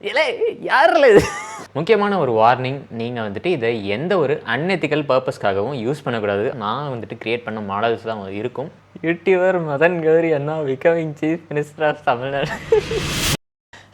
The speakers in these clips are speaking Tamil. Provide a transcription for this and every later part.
இல்லை யாரில் இது முக்கியமான ஒரு வார்னிங், நீங்கள் வந்துட்டு இதை எந்த ஒரு அன்எத்திக்கல் பர்பஸ்க்காகவும் யூஸ் பண்ணக்கூடாது. நான் வந்துட்டு கிரியேட் பண்ண மாடல்ஸ் தான் இருக்கும். YouTuber Madan Gowri anna becoming chief minister of Tamil Nadu.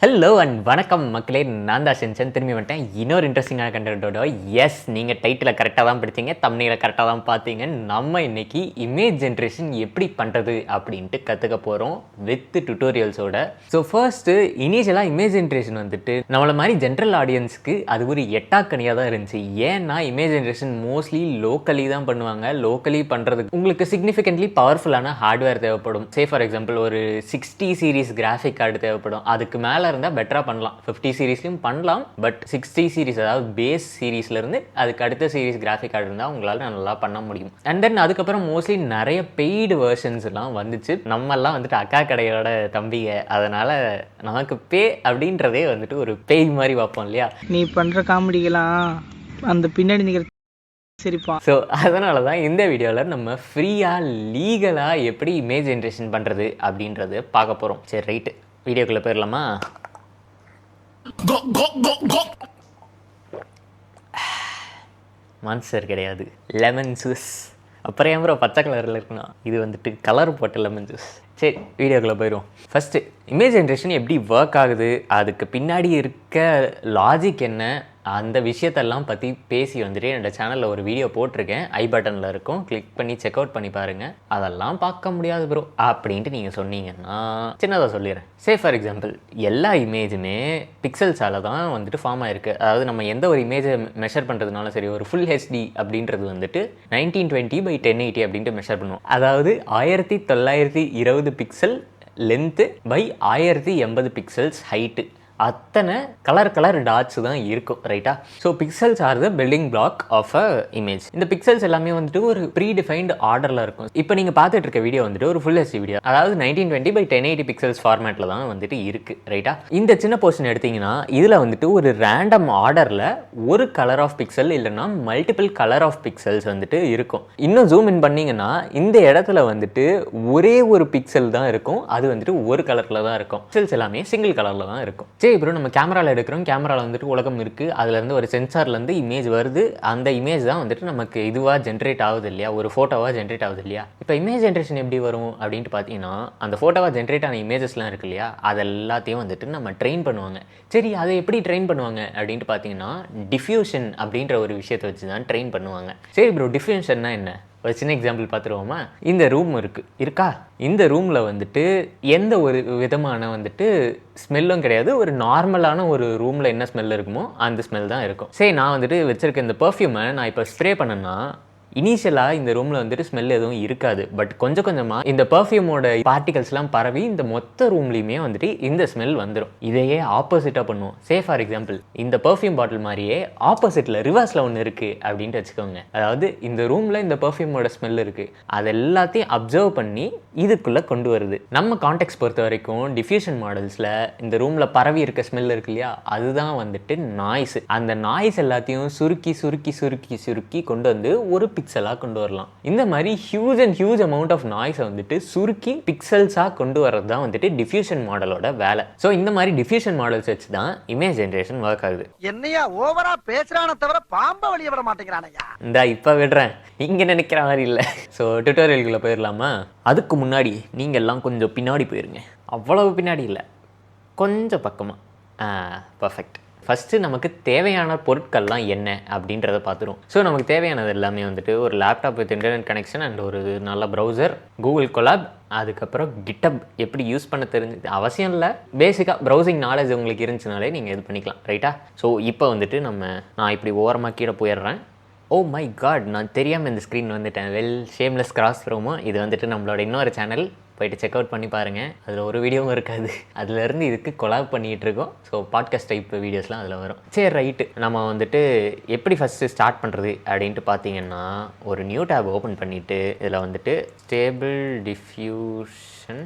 Hello and வணக்கம் மக்களே, நான் தான் சென்சன் திரும்பி வந்துட்டேன் இன்னொரு இன்ட்ரெஸ்டிங்கான கண்டென்ட்டோட. எஸ், நீங்கள் டைட்டில் கரெக்டாக தான் படித்தீங்க, தம்ப்நெயிலை கரெக்டாக தான் பார்த்தீங்க. நம்ம இன்னைக்கு இமேஜ் ஜென்ரேஷன் எப்படி பண்ணுறது அப்படின்ட்டு கற்றுக்க போகிறோம் வித் டுட்டோரியல்ஸோட. ஸோ ஃபர்ஸ்ட்டு இனிஷியலாக இமேஜ் ஜென்ரேஷன் வந்துட்டு நம்மளை மாதிரி ஜென்ரல் ஆடியன்ஸுக்கு அது ஒரு எட்டாக்கனியாக தான் இருந்துச்சு. ஏன்னா இமேஜ் ஜென்ரேஷன் மோஸ்ட்லி லோக்கலி தான் பண்ணுவாங்க. லோக்கலி பண்ணுறதுக்கு உங்களுக்கு சிக்னிஃபிகண்ட்லி பவர்ஃபுல்லான ஹார்ட்வேர் தேவைப்படும். சே ஃபார் எக்ஸாம்பிள் ஒரு 60 சீரீஸ் கிராஃபிக் கார்டு தேவைப்படும். அதுக்கு மேலே இருந்தால் பெட்டராக பண்ணலாம். 50 சீரீஸ்லையும் பண்ணலாம். பட் 60 சீரீஸ் அதாவது பேஸ் சீரீஸ்லேருந்து அதுக்கு அடுத்த சீரீஸ் கிராஃபிக் கார்டு இருந்தால் உங்களால் நல்லா பண்ண முடியும். அண்ட் தென் அதுக்கப்புறம் மோஸ்ட்லி நிறைய பெய்டு வெர்ஷன்ஸ் எல்லாம் வந்துச்சு. நம்மெல்லாம் வந்துட்டு அக்கா கடையோட தம்பிங்க, அதனால் நமக்கு பே அப்படின்றதே வந்துட்டு ஒரு பேய் மாதிரி பார்ப்போம் இல்லையா. நீ பண்ணுற காமெடிக்கெல்லாம் அந்த பின்னாடி நிற்கிற சரிப்பா. ஸோ அதனால தான் இந்த வீடியோவில் நம்ம ஃப்ரீயாக லீகலாக எப்படி இமேஜ் ஜென்ரேஷன் பண்ணுறது அப்படின்றது பார்க்க போகிறோம். சரி ரைட்டு, வீடியோக்குள்ளே போயிடலாமா? மான்ஸ்டர் கிடையாது, லெமன் ஜூஸ். அப்புறம் ஏன் ப்ரோ பச்சை கலரில் இருக்குன்னா இது வந்துட்டு கலர் போட்ட லெமன் ஜூஸ். சரி வீடியோக்குள்ளே போயிடும். ஃபஸ்ட்டு இமேஜ் ஜென்ரேஷன் எப்படி ஒர்க் ஆகுது, அதுக்கு பின்னாடி இருக்க லாஜிக் என்ன, அந்த விஷயத்தெல்லாம் பற்றி பேசி வந்துட்டு என்னோடய சேனலில் ஒரு வீடியோ போட்டிருக்கேன். ஐ பட்டனில் இருக்கும், கிளிக் பண்ணி செக் அவுட் பண்ணி பாருங்கள். அதெல்லாம் பார்க்க முடியாது ப்ரோ அப்படின்ட்டு நீங்கள் சொன்னீங்கன்னா சின்னதாக சொல்லிடுறேன். சே ஃபார் எக்ஸாம்பிள் எல்லா இமேஜுமே பிக்சல்ஸால் தான் வந்துட்டு ஃபார்ம் ஆகிருக்கு. அதாவது நம்ம எந்த ஒரு இமேஜை மெஷர் பண்ணுறதுனாலும் சரி, ஒரு ஃபுல் ஹெச்டி அப்படின்றது வந்துட்டு 1920x1080 அப்படின்ட்டு மெஷர் பண்ணுவோம். அதாவது 1920 pixel length by 1080 pixels height. அத்தனை கலர் டாட்ஸ் தான் இருக்கும், ரைட்டா? So pixels are the building block of a image. இந்த பிக்சல்ஸ் எல்லாமே வந்துட்டு ஒரு ப்ரீ டிஃபைன்டு ஆர்டரில் இருக்கும். இப்போ நீங்கள் பார்த்துட்டு இருக்க வீடியோ வந்துட்டு ஒரு ஃபுல் ஹெச்டி வீடியோ, அதாவது 1920x1080 பிக்சல்ஸ் ஃபார்மேட்டில் தான் வந்துட்டு இருக்குது, ரைட்டா? இந்த சின்ன போர்ஷன் எடுத்திங்கன்னா இதில் வந்துட்டு ஒரு ரேண்டம் ஆர்டரில் ஒரு கலர் ஆஃப் பிக்சல் இல்லைன்னா மல்டிபிள் கலர் ஆஃப் பிக்சல்ஸ் வந்துட்டு இருக்கும். இன்னும் ஜூம் இன் பண்ணிங்கன்னா இந்த இடத்துல வந்துட்டு ஒரே ஒரு பிக்சல் தான் இருக்கும். அது வந்துட்டு ஒரு கலரில் தான் இருக்கும். பிக்சல்ஸ் எல்லாமே சிங்கிள் கலரில் தான் இருக்கும். இப்போ நம்ம கேமராவில் எடுக்கிறோம், கேமராவில் வந்துட்டு உலகம் இருக்குது, அதுலேருந்து ஒரு சென்சார்லேருந்து இமேஜ் வருது. அந்த இமேஜ் தான் வந்துட்டு நமக்கு இதுவாக ஜென்ரேட் ஆகுது இல்லையா, ஒரு ஃபோட்டோவாக ஜென்ரேட் ஆகுது இல்லையா. இப்போ இமேஜ் ஜென்ரேஷன் எப்படி வரும் அப்படின்ட்டு பார்த்தீங்கன்னா, அந்த ஃபோட்டோவாக ஜென்ரேட் ஆன இமேஜஸ்லாம் இருக்கு இல்லையா, அது எல்லாத்தையும் வந்துட்டு நம்ம ட்ரெயின் பண்ணுவாங்க. சரி, அதை எப்படி ட்ரெயின் பண்ணுவாங்க அப்படின்ட்டு பார்த்தீங்கன்னா, டிஃப்யூஷன் அப்படின்ற ஒரு விஷயத்தை வச்சு தான் ட்ரெயின் பண்ணுவாங்க. சரி ப்ரோ, டிஃப்யூஷன்னா என்ன? ஒரு சின்ன எக்ஸாம்பிள் பார்த்துருவோமா? இந்த ரூம் இருக்கா, இந்த ரூமில் வந்துட்டு எந்த ஒரு விதமான வந்துட்டு ஸ்மெல்லும் கிடையாது. ஒரு நார்மலான ஒரு ரூமில் என்ன ஸ்மெல் இருக்குமோ அந்த ஸ்மெல் தான் இருக்கும். சரி, நான் வந்துட்டு வச்சுருக்க இந்த பர்ஃப்யூமை நான் இப்போ ஸ்ப்ரே பண்ணேன்னா இனிஷியலாக இந்த ரூமில் வந்துட்டு ஸ்மெல் எதுவும் இருக்காது. பட் கொஞ்சம் கொஞ்சமாக இந்த பர்ஃப்யூமோட பார்ட்டிகல்ஸ்லாம் பரவி இந்த மொத்த ரூம்லேயுமே வந்துட்டு இந்த ஸ்மெல் வந்துடும். இதையே ஆப்போசிட்டாக பண்ணுவோம். சே ஃபார் எக்ஸாம்பிள் இந்த பர்ஃப்யூம் பாட்டில் மாதிரியே ஆப்போசிட்டில் ரிவர்ஸில் ஒன்று இருக்குது அப்படின்ட்டு வச்சுக்கோங்க. அதாவது இந்த ரூமில் இந்த பர்ஃப்யூமோட ஸ்மெல் இருக்குது, அது எல்லாத்தையும் அப்சர்வ் பண்ணி இதுக்குள்ளே கொண்டு வருது. நம்ம கான்டெக்ட் பொறுத்த வரைக்கும் டிஃப்யூஷன் மாடல்ஸில் இந்த ரூமில் பரவி இருக்க ஸ்மெல் இருக்கு இல்லையா, அதுதான் வந்துட்டு நாய்ஸ். அந்த நாய்ஸ் எல்லாத்தையும் சுருக்கி சுருக்கி சுருக்கி சுருக்கி கொண்டு வந்து ஒரு பிக்சலாக கொண்டு வரலாம். இந்த மாதிரி ஹியூஜ் அமௌண்ட் ஆஃப் நாய்ஸை வந்துட்டு சுருக்கி பிக்சல்ஸாக கொண்டு வரது தான் வந்துட்டு டிஃப்யூஷன் மாடலோட வேலை. ஸோ இந்த மாதிரி டிஃப்யூஷன் மாடல்ஸ் வச்சு தான் இமேஜ் ஜென்ரேஷன் ஒர்க் ஆகுது. என்னையா ஓவரா பேசுறானே தவிர பாம்ப வெளிய விட மாட்டேங்கிறானயா. இந்த இப்போ விடுறேன், இங்கே நினைக்கிற மாதிரி இல்லை. ஸோ டுட்டோரியல்குள்ளே போயிடலாமா? அதுக்கு முன்னாடி நீங்கள் எல்லாம் கொஞ்சம் பின்னாடி போயிருங்க. அவ்வளவு பின்னாடி இல்லை, கொஞ்சம் பக்கமாக. பர்ஃபெக்ட். ஃபஸ்ட்டு நமக்கு தேவையான பொருட்கள்லாம் என்ன அப்படின்றத பார்த்துருவோம். ஸோ நமக்கு தேவையானது எல்லாமே வந்துட்டு ஒரு laptop with internet connection and ஒரு நல்ல ப்ரௌசர், கூகுள் கொலாப், அதுக்கப்புறம் கிட்டப் எப்படி யூஸ் பண்ண தெரிஞ்சு அவசியம் இல்லை, பேசிக்காக ப்ரௌசிங் நாலேஜ் உங்களுக்கு இருந்துச்சுனாலே நீங்கள் இது பண்ணிக்கலாம், ரைட்டா? ஸோ இப்போ வந்துட்டு நான் இப்படி ஓரமாக கீழே போயிடுறேன். ஓ மை காட், நான் தெரியாமல் இந்த ஸ்க்ரீன் வந்துட்டேன். Shameless cross promo. இது வந்துட்டு நம்மளோட இன்னொரு சேனல், போய்ட்டு செக் அவுட் பண்ணி பாருங்கள். அதில் ஒரு வீடியோவும் இருக்காது, அதுலேருந்து இதுக்கு கொலாப் பண்ணிகிட்டு இருக்கோம். ஸோ பாட்காஸ்ட் டைப் வீடியோஸ்லாம் அதில் வரும். சரி ரைட்டு, நம்ம வந்துட்டு எப்படி ஃபஸ்ட்டு ஸ்டார்ட் பண்ணுறது அப்படின்ட்டு பார்த்தீங்கன்னா, ஒரு நியூ டேப் ஓப்பன் பண்ணிவிட்டு இதில் வந்துட்டு ஸ்டேபிள் டிஃப்யூஷன்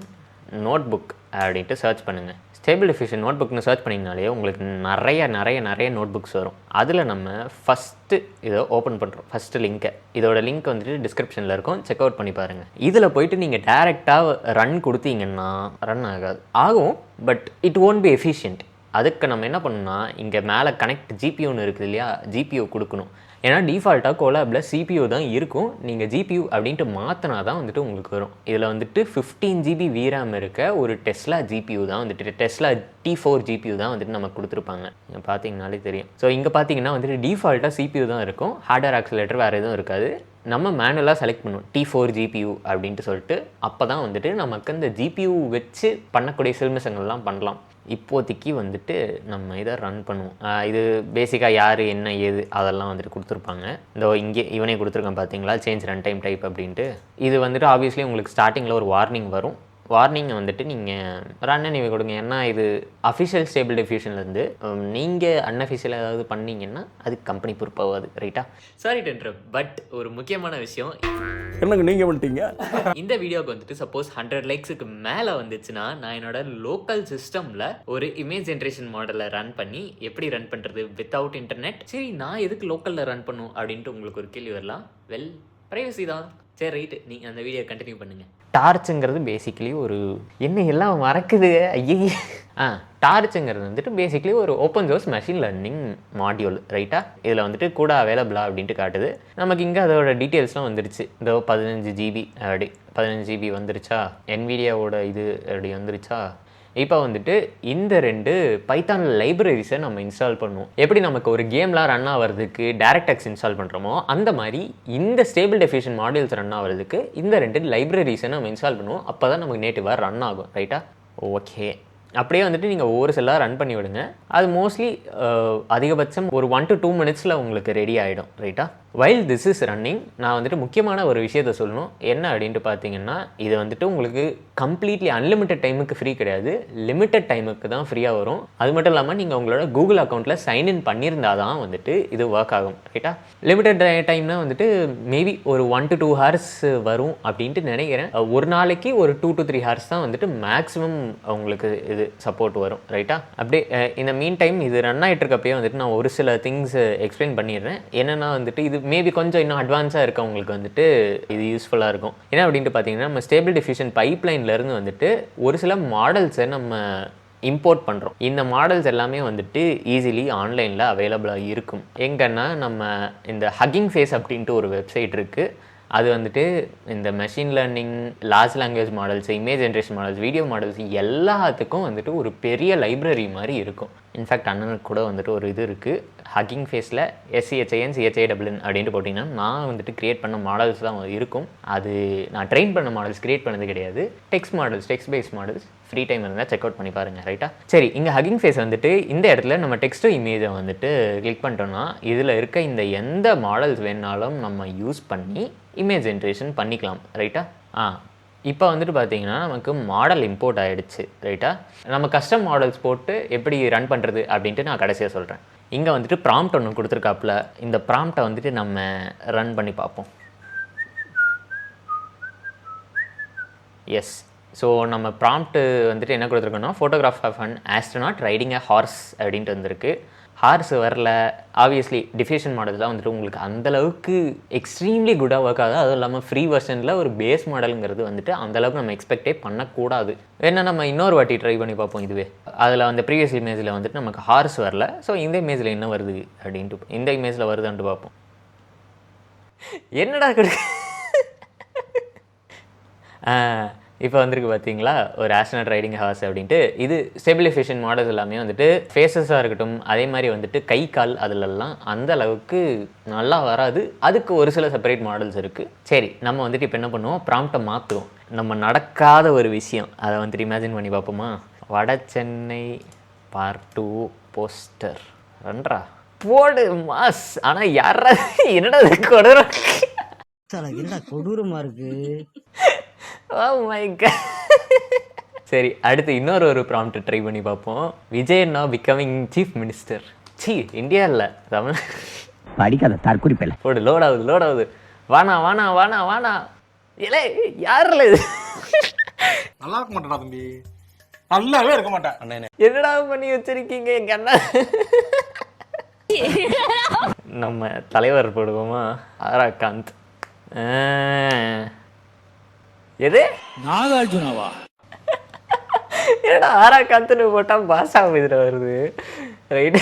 நோட் புக் அப்படின்ட்டு சர்ச் பண்ணுங்கள். ஸ்டேபிள் டிஃப்யூஷன் நோட் புக்னு சர்ச் பண்ணிங்கனாலே உங்களுக்கு நிறைய நோட் புக்ஸ் வரும். அதில் நம்ம ஃபஸ்ட்டு இதை ஓப்பன் பண்ணுறோம். ஃபஸ்ட்டு லிங்க்கை, இதோட லிங்க் வந்துட்டு டிஸ்கிரிப்ஷனில் இருக்கும், செக் அவுட் பண்ணி பாருங்கள். இதில் போய்ட்டு நீங்கள் டேரெக்டாக ரன் கொடுத்தீங்கன்னா ரன் ஆகாது. ஆகும், but it won't be efficient. அதுக்கு நம்ம என்ன பண்ணணும்னா இங்கே மேலே கனெக்ட் ஜிபியூன்னு இருக்குது இல்லையா, ஜிபியூ கொடுக்கணும். ஏன்னா டிஃபால்ட்டாக கோலாபில் CPU தான் இருக்கும். நீங்கள் GPU அப்படின்ட்டு மாற்றினா தான் வந்துட்டு உங்களுக்கு வரும். இதில் வந்துட்டு 15 GB VRAM இருக்க ஒரு டெஸ்லா GPU தான் வந்துட்டு டெஸ்லா T4 GPU தான் வந்துட்டு நமக்கு கொடுத்துருப்பாங்க. நீங்கள் பார்த்தீங்கனாலே தெரியும். ஸோ இங்கே பார்த்தீங்கன்னா வந்துட்டு டிஃபால்ட்டாக CPU தான் இருக்கும். ஹார்ட்வேர் ஆக்சிலேட்டர் வேறு எதுவும் இருக்காது. நம்ம மேனுவலாக செலக்ட் பண்ணுவோம் T4 GPU அப்படின்ட்டு சொல்லிட்டு. அப்போ தான் வந்துட்டு நமக்கு அந்த GPU வச்சு பண்ணக்கூடிய சில்மிசங்கள்லாம் பண்ணலாம். இப்போதைக்கு வந்துட்டு நம்ம இதை ரன் பண்ணுவோம். இது பேசிக்காக யார் என்ன ஏது அதெல்லாம் வந்துட்டு கொடுத்துருப்பாங்க. இந்த இங்கே இவனே கொடுத்துருக்கேன் பார்த்தீங்களா, சேஞ்ச் ரன் டைம் டைப் அப்படின்ட்டு. இது வந்துட்டு ஆப்வியஸ்லி உங்களுக்கு ஸ்டார்டிங்கில் ஒரு வார்னிங் வரும். வார்னிங்கை வந்துட்டு நீங்கள் ரன் நீங்கள் கொடுங்க. ஏன்னா இது அஃபிஷியல் ஸ்டேபிள் டிஃப்யூஷன்லேருந்து நீங்கள் அன்அஃபிஷியல் ஏதாவது பண்ணீங்கன்னா அது கம்பெனி பொறுப்பாகாது. ரைட்டா? சாரி டென்ட்ரு, பட் ஒரு முக்கியமான விஷயம் என்னங்க நீங்கள் பண்ணிட்டீங்க. இந்த வீடியோவுக்கு வந்துட்டு சப்போஸ் 100 லைக்ஸுக்கு மேலே வந்துச்சுன்னா நான் என்னோட லோக்கல் சிஸ்டமில் ஒரு இமேஜ் ஜென்ரேஷன் மாடலை ரன் பண்ணி எப்படி ரன் பண்ணுறது வித்தவுட் இன்டர்நெட். சரி, நான் எதுக்கு லோக்கலில் ரன் பண்ணும் அப்படின்ட்டு உங்களுக்கு ஒரு கேள்வி வரலாம். வெல், ப்ரைவசி தான். சரி, ரைட்டு, நீங்கள் அந்த வீடியோ கண்டினியூ பண்ணுங்கள். டார்ச்சுங்கிறது பேசிக்கலி ஒரு என்ன எல்லாம் மறக்குது ஐயே. டார்ச்சுங்கிறது வந்துட்டு பேசிக்கலி ஒரு open source machine learning module. ரைட்டா? இதில் வந்துட்டு கூட அவைலபிளா அப்படின்ட்டு காட்டுது. நமக்கு இங்கே அதோட டீட்டெயில்ஸ்லாம் வந்துருச்சு. இதோ 15 GB அப்படி 15 GB வந்துருச்சா, NVIDIAவோட இது அப்படி வந்துருச்சா. இப்போ வந்துட்டு இந்த 2 பைத்தான் லைப்ரரிஸை நம்ம இன்ஸ்டால் பண்ணுவோம். எப்படி நமக்கு ஒரு கேம்லாம் ரன் ஆகிறதுக்கு DirectX இன்ஸ்டால் பண்ணுறோமோ அந்த மாதிரி இந்த ஸ்டேபிள் டிஃப்யூஷன் மாடியூல்ஸ் ரன் ஆகிறதுக்கு இந்த 2 லைப்ரரிஸை நம்ம இன்ஸ்டால் பண்ணுவோம். அப்போ தான் நமக்கு நேட்டிவாக ரன் ஆகும். ரைட்டா? ஓகே. அப்படியே வந்துட்டு நீங்கள் ஒவ்வொரு செல்லாக ரன் பண்ணி விடுங்க. அது மோஸ்ட்லி அதிகபட்சம் ஒரு 1 to 2 minutesல உங்களுக்கு ரெடி ஆகிடும். ரைட்டா? வைல் திஸ் இஸ் ரன்னிங், நான் வந்துட்டு முக்கியமான ஒரு விஷயத்த சொல்லணும். என்ன அப்படின்ட்டு பார்த்தீங்கன்னா, இது வந்துட்டு உங்களுக்கு கம்ப்ளீட்லி அன்லிமிட்டட் டைமுக்கு ஃப்ரீ கிடையாது, லிமிட்டட் டைமுக்கு தான் ஃப்ரீயாக வரும். அது மட்டும் இல்லாமல் நீங்கள் உங்களோட கூகுள் அக்கௌண்ட்டில் சைன்இன் பண்ணியிருந்தால் தான் வந்துட்டு இது ஒர்க் ஆகும். ரைட்டா? லிமிட்டட் டைம்னா வந்துட்டு மேபி ஒரு 1 to 2 hours வரும் அப்படின்ட்டு நினைக்கிறேன். ஒரு நாளைக்கு ஒரு 2 to 3 hours தான் வந்துட்டு மேக்ஸிமம் உங்களுக்கு இது சப்போர்ட் வரும். ரைட்டா? அப்படியே இந்த மீன் டைம் இது ரன் ஆகிட்டு இருக்கப்பயே வந்துட்டு நான் ஒரு சில திங்ஸ் எக்ஸ்பிளைன் பண்ணிடுறேன். என்னென்னா வந்துட்டு இது மேபி கொஞ்சம் இன்னும் அட்வான்ஸாக இருக்கவங்களுக்கு வந்துட்டு இது யூஸ்ஃபுல்லாக இருக்கும். என்ன அப்படின்ட்டு பார்த்தீங்கன்னா, நம்ம ஸ்டேபிள் டிஃப்யூஷன் பைப்லைன்லேருந்து வந்துட்டு ஒரு சில மாடல்ஸை நம்ம இம்போர்ட் பண்ணுறோம். இந்த மாடல்ஸ் எல்லாமே வந்துட்டு ஈஸிலி ஆன்லைனில் அவைலபிளாக இருக்கும். எங்கன்னா நம்ம இந்த ஹக்கிங் ஃபேஸ் அப்படின்ட்டு ஒரு வெப்சைட் இருக்குது. அது வந்துட்டு இந்த machine learning, large language models, image generation models, video models எல்லாத்துக்கும் வந்துட்டு ஒரு பெரிய லைப்ரரி மாதிரி இருக்கும். இன்ஃபேக்ட் அண்ணனுக்கு கூட வந்துட்டு ஒரு இது இருக்குது. ஹக்கிங் ஃபேஸில் SCHIN அப்படின்ட்டு போட்டிங்கன்னா நான் வந்துட்டு க்ரியேட் பண்ண மாடல்ஸ் தான் இருக்கும். அது நான் ட்ரெயின் பண்ண மாடல்ஸ் க்ரியேட் பண்ணது கிடையாது. Text base models free time இருந்தால் செக் அவுட் பண்ணி பாருங்கள். ரைட்டா? சரி, இங்கே ஹக்கிங் ஃபேஸ் வந்துட்டு இந்த இடத்துல நம்ம டெக்ஸ்ட் இமேஜை வந்துட்டு கிளிக் பண்ணிட்டோம்னா இதில் இருக்க இந்த எந்த மாடல்ஸ் வேணாலும் நம்ம யூஸ் பண்ணி இமேஜ் ஜென்ரேஷன் பண்ணிக்கலாம். ரைட்டா? இப்போ வந்துட்டு பார்த்தீங்கன்னா நமக்கு மாடல் இம்போர்ட் ஆகிடுச்சு. ரைட்டா? நம்ம கஸ்டம் மாடல்ஸ் போட்டு எப்படி ரன் பண்ணுறது அப்படின்ட்டு நான் கடைசியாக சொல்கிறேன். இங்கே வந்துட்டு ப்ராம்ப்ட் ஒன்று கொடுத்துருக்காப்புல. இந்த ப்ராம்ப்டை வந்துட்டு நம்ம ரன் பண்ணி பார்ப்போம். எஸ். ஸோ நம்ம ப்ராம்ப்ட்டு வந்துட்டு என்ன கொடுத்துருக்கோன்னா, photograph of an astronaut riding a horse அப்படின்ட்டு வந்திருக்கு. ஹார்ஸ் வரல. ஆப்வியஸ்லி டிஃப்யூஷன் மாடல்ஸ்லாம் வந்துட்டு உங்களுக்கு அந்தளவுக்கு எக்ஸ்ட்ரீம்லி குட்டாக ஒர்க் ஆகுது. அதுவும் இல்லாமல் ஃப்ரீ வெர்ஷனில் ஒரு பேஸ் மாடலுங்கிறது வந்துட்டு அந்தளவுக்கு நம்ம எக்ஸ்பெக்டே பண்ணக்கூடாது. வேணால் நம்ம இன்னொரு வாட்டி ட்ரை பண்ணி பார்ப்போம். இதுவே அதில் அந்த ப்ரீவியஸ் இமேஜில் வந்துட்டு நமக்கு ஹார்ஸ் வரல. ஸோ இந்த இமேஜில் என்ன வருது அப்படின்ட்டு இந்த இமேஜில் வருதான்ட்டு பார்ப்போம். என்னடா இப்போ வந்திருக்கு பார்த்தீங்களா, ஒரு ஆஸ்ட்ரோனாட் ரைடிங் ஹார்ஸ் அப்படின்ட்டு. இது ஸ்டேபிள் டிஃப்யூஷன் மாடல்ஸ் எல்லாமே வந்துட்டு ஃபேஸஸாக இருக்கட்டும், அதே மாதிரி வந்துட்டு கை கால் அதிலெல்லாம் அந்த அளவுக்கு நல்லா வராது. அதுக்கு ஒரு சில செப்பரேட் மாடல்ஸ் இருக்குது. சரி, நம்ம வந்துட்டு இப்போ என்ன பண்ணுவோம், ப்ராம்ப்டை மாற்றுவோம். நம்ம நடக்காத ஒரு விஷயம் அதை வந்துட்டு இமேஜின் பண்ணி பார்ப்போமா. வட சென்னை பார்ட் 2 போஸ்டர் ரன்றா போடு மாஸ். ஆனால் யாரா என்னடா கொடூரமா இருக்கு. Oh my God. சரி, அடுத்து இன்னொரு ப்ராம்ப்ட் ட்ரை பண்ணி பார்ப்போம். Vijay now becoming chief minister. India இல்லை, தமிழ். படிக்காத தற்குறிப்பில்லை. போடு, லோட் ஆகுது. வானா வானா வானா வானா. இல்லை யாரில் இது? நல்லா இருக்க மாட்டேடா தம்பி, நல்லாவே இருக்க மாட்டேன் அண்ணே. என்னடா பண்ணி வச்சிருக்கீங்க எங்க அண்ணா? நம்ம தலைவர் போடுவோமா, ஆராகாந்த். எது? நாகார்ஜுனாவா? ஏன்னா ஆறா காத்துன்னு போட்டால் பாஸ் ஆகுதுல வருது ரைட்டு.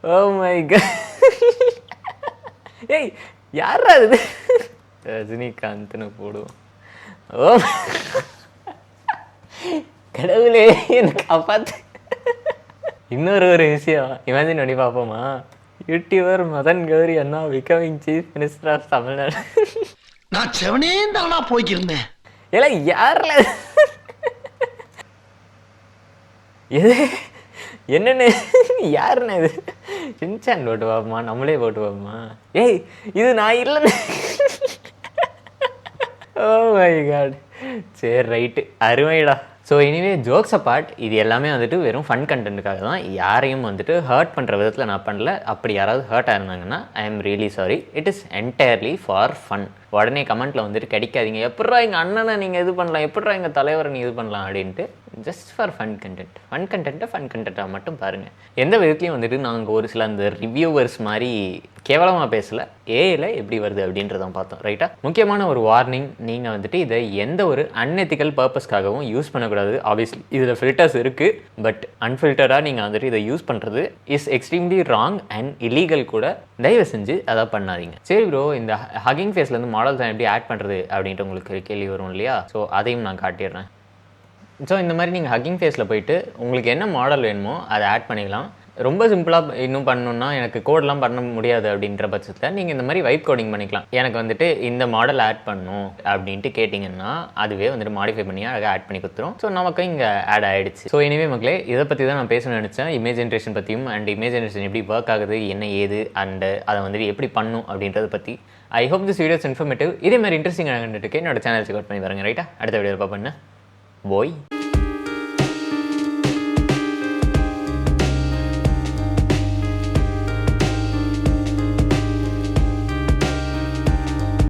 O my God. ஏய் யாரா இது? ரஜினிகாந்த்னு போடுவோம். ஓ கடவுளே எனக்கு காப்பாத்து. இன்னொரு விஷயம் இமேஜின் பண்ணி பார்ப்போமா? YouTuber Madan Gowri anna becoming chief minister of Tamil Nadu. நான் செவனே தானா போய்க்கிருந்தேன். எல்லாம் யாரில் எது என்னென்னு யாருண்ணே இது? சின்சான் போட்டு பார்ப்போமா? நம்மளே போட்டு பார்ப்போமா? ஏய் இது நான் இல்லைன்னு. Oh my God. சரி ரைட்டு, அருமைடா. ஸோ எனிவே ஜோக்ஸ் அப்பார்ட், இது எல்லாமே வந்துட்டு வெறும் ஃபன் கண்டென்ட்டுக்காக தான். யாரையும் வந்துட்டு ஹர்ட் பண்ணுற விதத்தில் நான் பண்ணல. அப்படி யாராவது ஹர்ட் ஆயிருந்தாங்கன்னா I am really sorry. It is entirely for fun. உடனே கமெண்ட்டில் வந்துட்டு கிடைக்காதீங்க, எப்பட்றா எங்கள் அண்ணனை நீங்கள் இது பண்ணலாம், எப்பட்றா எங்கள் தலைவரை நீ இது பண்ணலாம் அப்படின்ட்டு. Just for fun content. Fun கண்டென்ட்டாக மட்டும் பாருங்கள். எந்த விதத்துலையும் வந்துட்டு நாங்கள் ஒரு சில அந்த ரிவ்யூவர்ஸ் மாதிரி கேவலமாக பேசலை. ஏஐயில் எப்படி வருது அப்படின்றதான் பார்த்தோம் ரைட்டா. முக்கியமான ஒரு வார்னிங், நீங்கள் வந்துட்டு இதை எந்த ஒரு அன்எத்திக்கல் பர்பஸ்க்காகவும் யூஸ் பண்ணக்கூடாது. ஆப்வியஸ்லி இதில் ஃபில்டர்ஸ் இருக்குது, பட் அன்ஃபில்டராக நீங்கள் வந்துட்டு இதை யூஸ் பண்ணுறது is extremely wrong and illegal கூட. தயவு செஞ்சு அதை பண்ணாதீங்க. சரி ப்ரோ, இந்த ஹக்கிங் ஃபேஸ்லேருந்து மாடல் தான் எப்படி ஆட் பண்ணுறது அப்படின்ட்டு உங்களுக்கு கேள்வி வரும் இல்லையா? ஸோ அதையும் நான் காட்டிடுறேன். ஸோ இந்த மாதிரி நீங்கள் ஹக்கிங் ஃபேஸில் போயிட்டு உங்களுக்கு என்ன மாடல் வேணுமோ அதை ஆட் பண்ணிக்கலாம். ரொம்ப சிம்பிளாக இன்னும் பண்ணணுன்னா எனக்கு கோடெலாம் பண்ண முடியாது அப்படின்ற பட்சத்தில் நீங்கள் இந்த மாதிரி வைப் கோடிங் பண்ணிக்கலாம். எனக்கு வந்துட்டு இந்த மாடல் ஆட் பண்ணணும் அப்படின்ட்டு கேட்டிங்கன்னா அதுவே வந்துட்டு மாடிஃபை பண்ணி அழகாக ஆட் பண்ணி கொடுத்துரும். ஸோ நமக்கு இங்கே ஆட் ஆகிடுச்சு. ஸோ எனிவே மக்களே, இதை பற்றி தான் நான் பேசணும்னு நினச்சேன். இமேஜ் ஜென்ரேஷன் பற்றியும் அண்ட் இமேஜ் ஜென்ரேஷன் எப்படி ஒர்க் ஆகுது, என்ன ஏது, அண்டு அதை வந்துட்டு எப்படி பண்ணும் அப்படின்றத பற்றி. I hope this videos informative. இதே மாதிரி இன்ட்ரெஸ்டிங்காக கண்டுட்டு என்னோட சேனல் செக் அவுட் பண்ணி பாருங்க ரைட்டா. அடுத்த வீடியோ பார்ப்பேன். போய்